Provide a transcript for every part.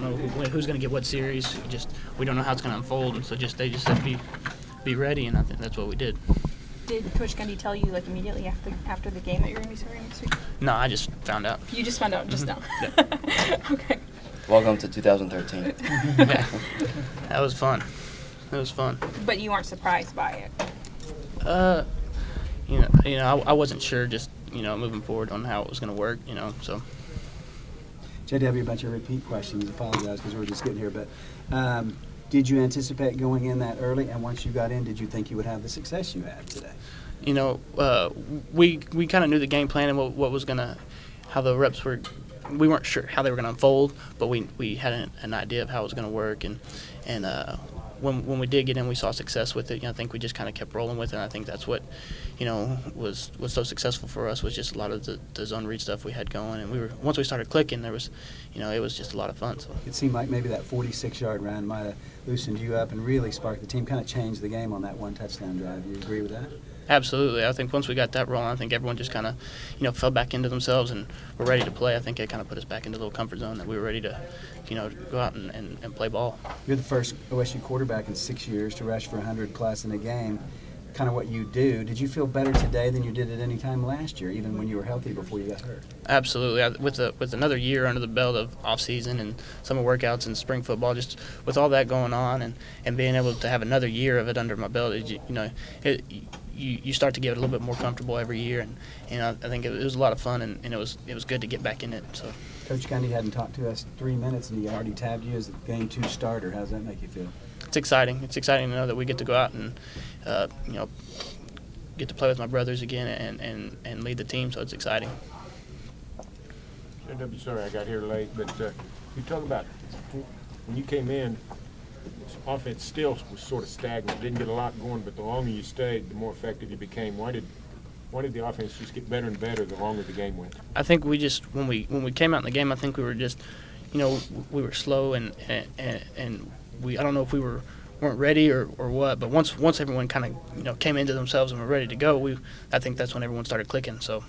don't know who's going to get what series. We don't know how it's going to unfold. And so they just said be ready, and I think that's what we did. Did Coach Gundy tell you immediately after the game that you're going to be starting next week? No, I just found out. You just found out just now. Yeah. Okay. Welcome to 2013. Yeah, that was fun. It was fun. But you weren't surprised by it. I wasn't sure just moving forward on how it was going to work. So. JW, a bunch of repeat questions. Apologize because we're just getting here, but did you anticipate going in that early? And once you got in, did you think you would have the success you had today? We kind of knew the game plan and what was how the reps were. We weren't sure how they were going to unfold, but we had an idea of how it was going to work, and when we did get in, we saw success with it. I think we just kind of kept rolling with it. And I think that's what was so successful for us, was just a lot of the zone read stuff we had going, and once we started clicking, there was it was just a lot of fun. So it seemed like maybe that 46-yard run might have loosened you up and really sparked the team, kind of changed the game on that one touchdown drive. You agree with that? Absolutely. I think once we got that rolling, I think everyone just kind of, fell back into themselves and were ready to play. I think it kind of put us back into a little comfort zone that we were ready to, go out and play ball. You're the first OSU quarterback in 6 years to rush for 100+ in a game, kind of what you do. Did you feel better today than you did at any time last year, even when you were healthy before you got hurt? Absolutely. With another year under the belt of off-season and summer workouts and spring football, just with all that going on and being able to have another year of it under my belt, you start to get a little bit more comfortable every year, and I think it was a lot of fun, and it was good to get back in it. So, Coach Gundy hadn't talked to us 3 minutes, and he already tabbed you as the Game 2 starter. How does that make you feel? It's exciting. It's exciting to know that we get to go out and get to play with my brothers again and lead the team. So it's exciting. Sorry I got here late, but you talk about when you came in, offense still was sort of stagnant, didn't get a lot going, but the longer you stayed, the more effective you became. Why did the offense just get better and better the longer the game went? I think we just when we came out in the game, I think we were just we were slow and I don't know if we weren't ready or what, but once everyone kind of came into themselves and were ready to go, I think that's when everyone started clicking. So.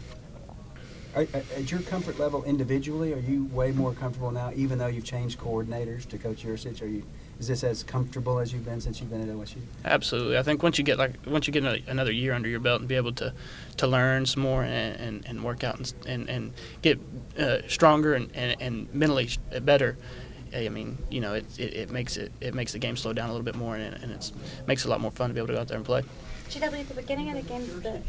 At your comfort level individually, are you way more comfortable now, even though you've changed coordinators to Coach Yursich? Is this as comfortable as you've been since you've been at OSU? Absolutely. I think once you get another year under your belt and be able to learn some more and work out and get stronger and mentally better, I mean, it makes the game slow down a little bit more, and it makes it a lot more fun to be able to go out there and play. GW, at the beginning of the game, the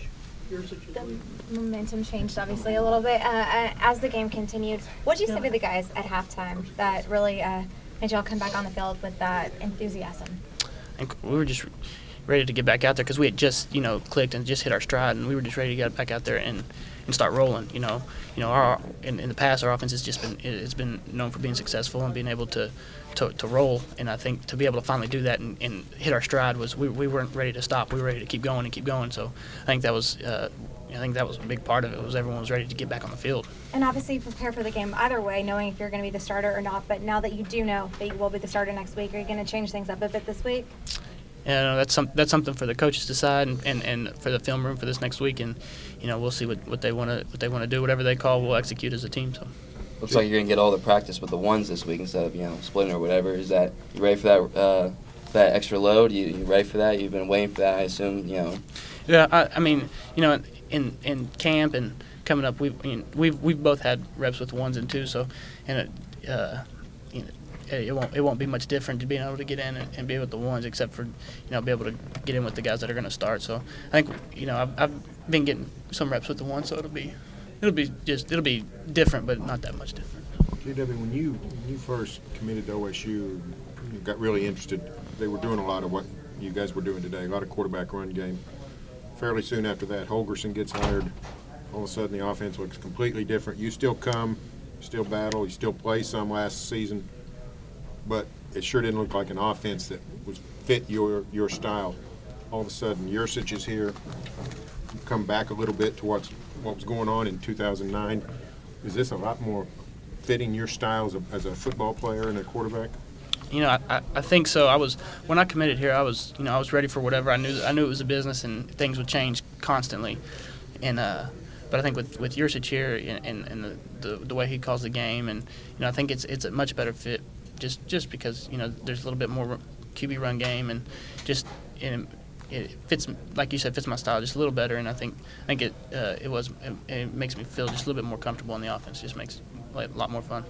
momentum changed obviously a little bit as the game continued. What did you say to the guys at halftime that really made y'all come back on the field with that enthusiasm? I think we were just ready to get back out there because we had just clicked and just hit our stride, and we were just ready to get back out there and start rolling. In the past, our offense has just been known for being successful and being able to roll, and I think to be able to finally do that and hit our stride we weren't ready to stop. We were ready to keep going and keep going. So I think that was a big part of it. Was everyone was ready to get back on the field. And obviously prepare for the game either way, knowing if you're going to be the starter or not. But now that you do know that you will be the starter next week, are you going to change things up a bit this week? Yeah, that's something for the coaches to decide and for the film room for this next week, and we'll see what they want to do. Whatever they call, we'll execute as a team. So. Looks like you're gonna get all the practice with the ones this week instead of splitting or whatever. Is that you ready for that extra load? You ready for that? You've been waiting for that, I assume. Yeah, I mean, in camp and coming up, we've both had reps with ones and twos, so it won't be much different to being able to get in and be with the ones, except for be able to get in with the guys that are going to start. So I think I've been getting some reps with the ones, so it'll be different, but not that much different. JW, when you first committed to OSU, you got really interested. They were doing a lot of what you guys were doing today, a lot of quarterback run game. Fairly soon after that, Holgerson gets hired. All of a sudden, the offense looks completely different. You still come, still battle, you still play some last season, but it sure didn't look like an offense that was fit your style. All of a sudden, Yursich is here. You come back a little bit to what was going on in 2009. Is this a lot more fitting your style as a football player and a quarterback? I think so. When I committed here, I was ready for whatever. I knew it was a business and things would change constantly. And but I think with Yursich here and the way he calls the game, and I think it's a much better fit just because there's a little bit more QB run game and just it fits, like you said, fits my style just a little better, and I think it makes me feel just a little bit more comfortable in the offense. Just makes it a lot more fun.